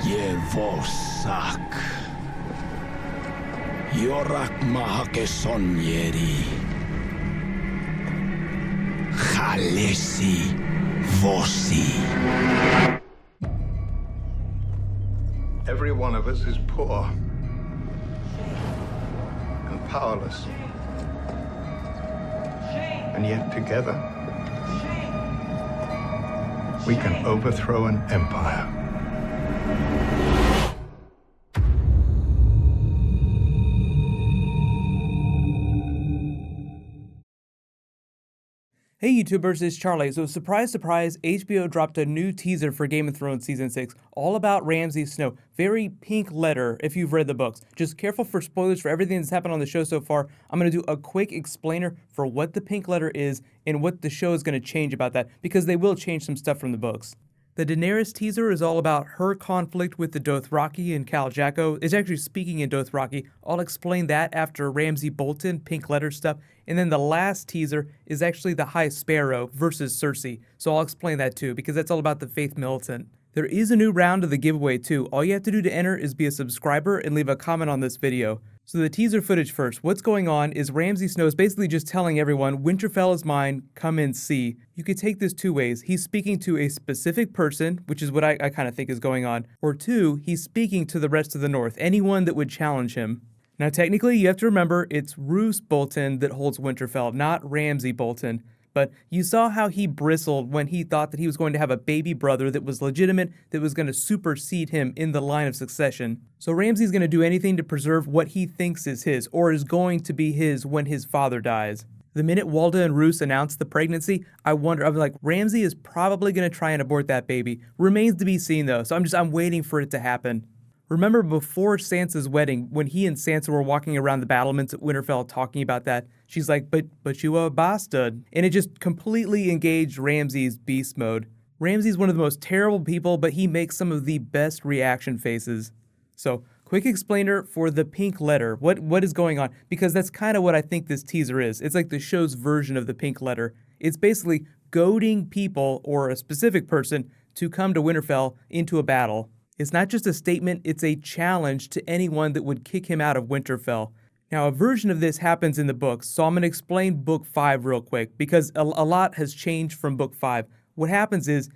Yevosak. Yorak mahake sonyeri. Khalesi vosi. Every one of us is poor and powerless. And yet together, we can overthrow an empire. Hey YouTubers, it's Charlie. So surprise, surprise, HBO dropped a new teaser for Game of Thrones Season 6, all about Ramsay Snow. Very pink letter if you've read the books. Just careful for spoilers for everything that's happened on the show so far. I'm going to do a quick explainer for what the pink letter is and what the show is going to change about that, because they will change some stuff from the books. The Daenerys teaser is all about her conflict with the Dothraki and Khal Draco. It's actually speaking in Dothraki. I'll explain that after Ramsay Bolton, pink letter stuff. And then the last teaser is actually the High Sparrow versus Cersei. So I'll explain that too, because that's all about the Faith Militant. There is a new round of the giveaway too. All you have to do to enter is be a subscriber and leave a comment on this video. So the teaser footage first. What's going on is Ramsay Snow is basically just telling everyone, Winterfell is mine, come and see. You could take this two ways. He's speaking to a specific person, which is what I kind of think is going on. Or two, he's speaking to the rest of the North, anyone that would challenge him. Now technically, you have to remember, it's Roose Bolton that holds Winterfell, not Ramsay Bolton. But you saw how he bristled when he thought that he was going to have a baby brother that was legitimate, that was going to supersede him in the line of succession. So Ramsay's going to do anything to preserve what he thinks is his, or is going to be his when his father dies. The minute Walda and Roose announced the pregnancy, I'm like, Ramsay is probably going to try and abort that baby. Remains to be seen though, so I'm waiting for it to happen. Remember before Sansa's wedding, when he and Sansa were walking around the battlements at Winterfell talking about that, she's like, but you are a bastard. And it just completely engaged Ramsay's beast mode. Ramsay's one of the most terrible people, but he makes some of the best reaction faces. So, quick explainer for the pink letter. What is going on? Because that's kind of what I think this teaser is. It's like the show's version of the pink letter. It's basically goading people, or a specific person, to come to Winterfell into a battle. It's not just a statement, it's a challenge to anyone that would kick him out of Winterfell. Now, a version of this happens in the books, so I'm going to explain Book 5 real quick, because a lot has changed from Book 5. What happens is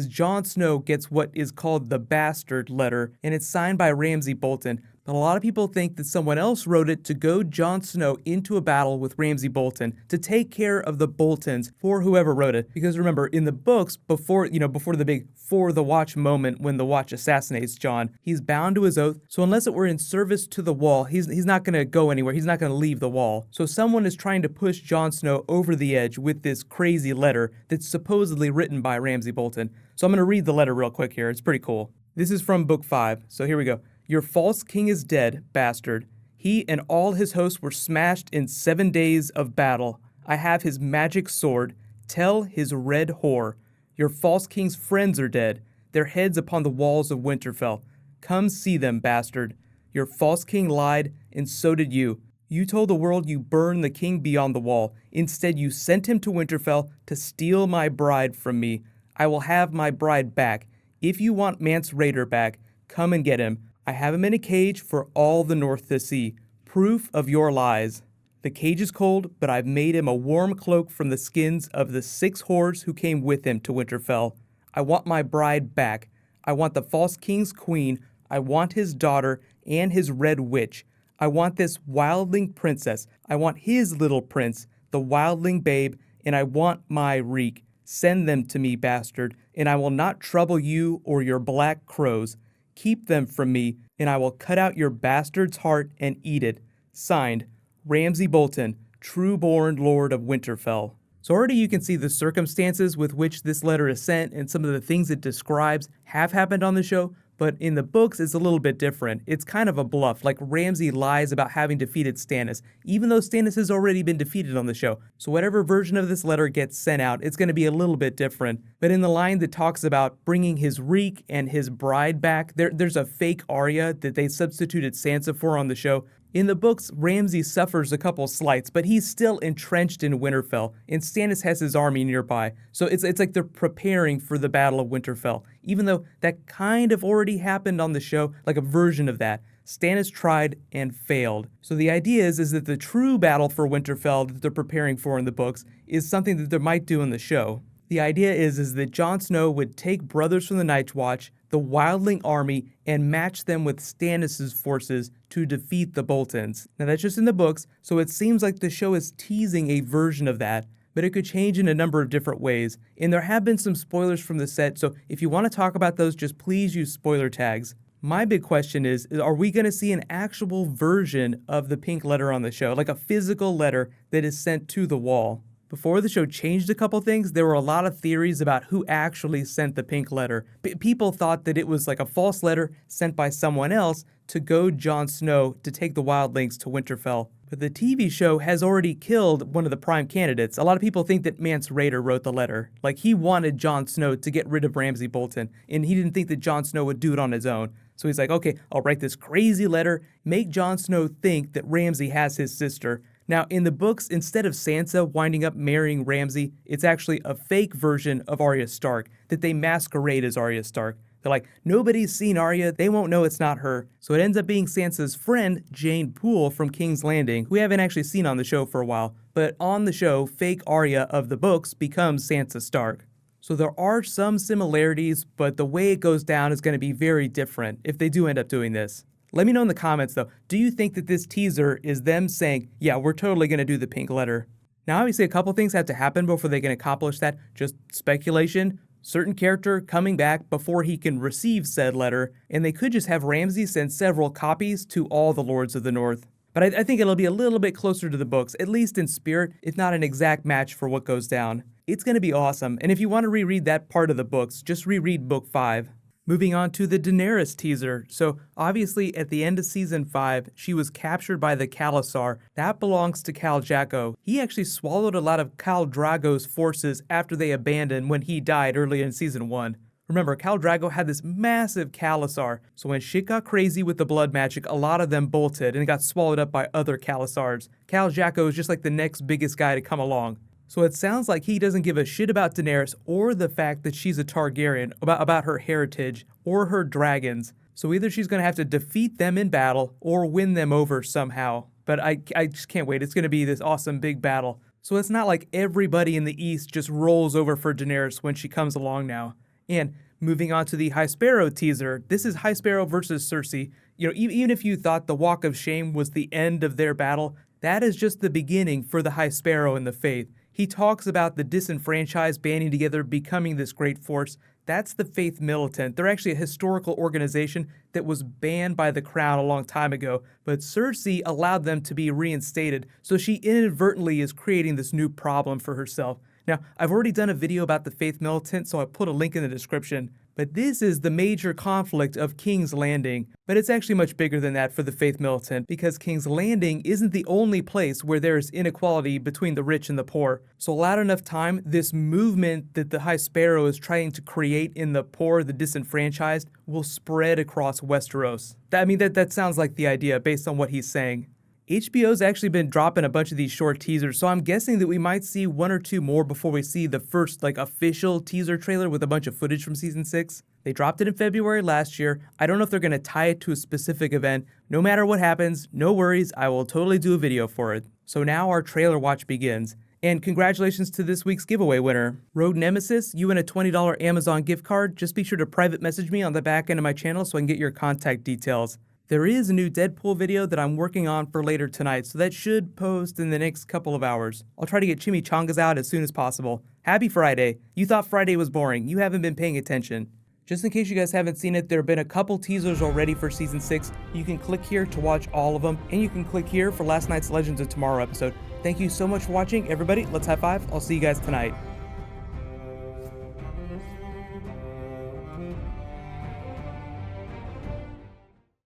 Jon Snow gets what is called the Bastard Letter, and it's signed by Ramsay Bolton. But a lot of people think that someone else wrote it to goad Jon Snow into a battle with Ramsay Bolton to take care of the Boltons for whoever wrote it. Because remember, in the books, before the big For the Watch moment when the Watch assassinates Jon, he's bound to his oath. So unless it were in service to the Wall, he's not going to go anywhere. He's not going to leave the Wall. So someone is trying to push Jon Snow over the edge with this crazy letter that's supposedly written by Ramsay Bolton. So I'm going to read the letter real quick here. It's pretty cool. This is from Book 5. So here we go. Your false king is dead, bastard. He and all his hosts were smashed in 7 days of battle. I have his magic sword. Tell his red whore. Your false king's friends are dead, their heads upon the walls of Winterfell. Come see them, bastard. Your false king lied, and so did you. You told the world you burned the king beyond the wall. Instead, you sent him to Winterfell to steal my bride from me. I will have my bride back. If you want Mance Rayder back, come and get him. I have him in a cage for all the North to see. Proof of your lies. The cage is cold, but I've made him a warm cloak from the skins of the 6 whores who came with him to Winterfell. I want my bride back. I want the false king's queen. I want his daughter and his red witch. I want this wildling princess. I want his little prince, the wildling babe, and I want my reek. Send them to me, bastard, and I will not trouble you or your black crows. Keep them from me, and I will cut out your bastard's heart and eat it. Signed, Ramsay Bolton, true-born Lord of Winterfell. So already you can see the circumstances with which this letter is sent, and some of the things it describes have happened on the show, but in the books it's a little bit different. It's kind of a bluff, like Ramsay lies about having defeated Stannis, even though Stannis has already been defeated on the show. So whatever version of this letter gets sent out, it's going to be a little bit different. But in the line that talks about bringing his reek and his bride back, there's a fake Arya that they substituted Sansa for on the show. In the books, Ramsay suffers a couple slights, but he's still entrenched in Winterfell, and Stannis has his army nearby. So it's like they're preparing for the Battle of Winterfell, even though that kind of already happened on the show, like a version of that. Stannis tried and failed. So the idea is that the true battle for Winterfell that they're preparing for in the books is something that they might do in the show. The idea is that Jon Snow would take brothers from the Night's Watch, the Wildling army, and match them with Stannis' forces to defeat the Boltons. Now that's just in the books, so it seems like the show is teasing a version of that, but it could change in a number of different ways. And there have been some spoilers from the set, so if you want to talk about those, just please use spoiler tags. My big question is are we going to see an actual version of the pink letter on the show, like a physical letter that is sent to the wall? Before the show changed a couple things, there were a lot of theories about who actually sent the pink letter. People thought that it was like a false letter sent by someone else to goad Jon Snow to take the wildlings to Winterfell. But the TV show has already killed one of the prime candidates. A lot of people think that Mance Rayder wrote the letter. Like, he wanted Jon Snow to get rid of Ramsay Bolton, and he didn't think that Jon Snow would do it on his own. So he's like, okay, I'll write this crazy letter, make Jon Snow think that Ramsay has his sister. Now, in the books, instead of Sansa winding up marrying Ramsay, it's actually a fake version of Arya Stark that they masquerade as Arya Stark. They're like, nobody's seen Arya, they won't know it's not her. So it ends up being Sansa's friend, Jane Poole from King's Landing, who we haven't actually seen on the show for a while. But on the show, fake Arya of the books becomes Sansa Stark. So there are some similarities, but the way it goes down is going to be very different if they do end up doing this. Let me know in the comments, though, do you think that this teaser is them saying, yeah, we're totally going to do the pink letter? Now, obviously, a couple things have to happen before they can accomplish that. Just speculation, certain character coming back before he can receive said letter, and they could just have Ramsay send several copies to all the Lords of the North. But I think it'll be a little bit closer to the books, at least in spirit, if not an exact match for what goes down. It's going to be awesome, and if you want to reread that part of the books, just reread Book 5. Moving on to the Daenerys teaser. So obviously at the end of season 5, she was captured by the Khalasar. That belongs to Khal Drago. He actually swallowed a lot of Khal Drago's forces after they abandoned when he died early in season 1. Remember, Khal Drago had this massive Khalasar, so when shit got crazy with the blood magic, a lot of them bolted and got swallowed up by other Khalasars. Khal Drago is just like the next biggest guy to come along. So it sounds like he doesn't give a shit about Daenerys or the fact that she's a Targaryen, about her heritage or her dragons. So either she's going to have to defeat them in battle or win them over somehow. But I just can't wait. It's going to be this awesome big battle. So it's not like everybody in the East just rolls over for Daenerys when she comes along now. And moving on to the High Sparrow teaser, this is High Sparrow versus Cersei. You know, even if you thought the Walk of Shame was the end of their battle, that is just the beginning for the High Sparrow and the Faith. He talks about the disenfranchised banding together, becoming this great force. That's the Faith Militant. They're actually a historical organization that was banned by the Crown a long time ago, but Cersei allowed them to be reinstated, so she inadvertently is creating this new problem for herself. Now, I've already done a video about the Faith Militant, so I put a link in the description. But this is the major conflict of King's Landing. But it's actually much bigger than that for the Faith Militant, because King's Landing isn't the only place where there's inequality between the rich and the poor. So allowed enough time, this movement that the High Sparrow is trying to create in the poor, the disenfranchised, will spread across Westeros. That sounds like the idea based on what he's saying. HBO's actually been dropping a bunch of these short teasers, so I'm guessing that we might see one or two more before we see the first official teaser trailer with a bunch of footage from season 6. They dropped it in February last year. I don't know if they're going to tie it to a specific event. No matter what happens, no worries, I will totally do a video for it. So now our trailer watch begins. And congratulations to this week's giveaway winner. Rogue Nemesis, you win a $20 Amazon gift card. Just be sure to private message me on the back end of my channel so I can get your contact details. There is a new Deadpool video that I'm working on for later tonight, so that should post in the next couple of hours. I'll try to get chimichangas out as soon as possible. Happy Friday. You thought Friday was boring. You haven't been paying attention. Just in case you guys haven't seen it, there have been a couple teasers already for season 6. You can click here to watch all of them, and you can click here for last night's Legends of Tomorrow episode. Thank you so much for watching, everybody. Let's high five. I'll see you guys tonight.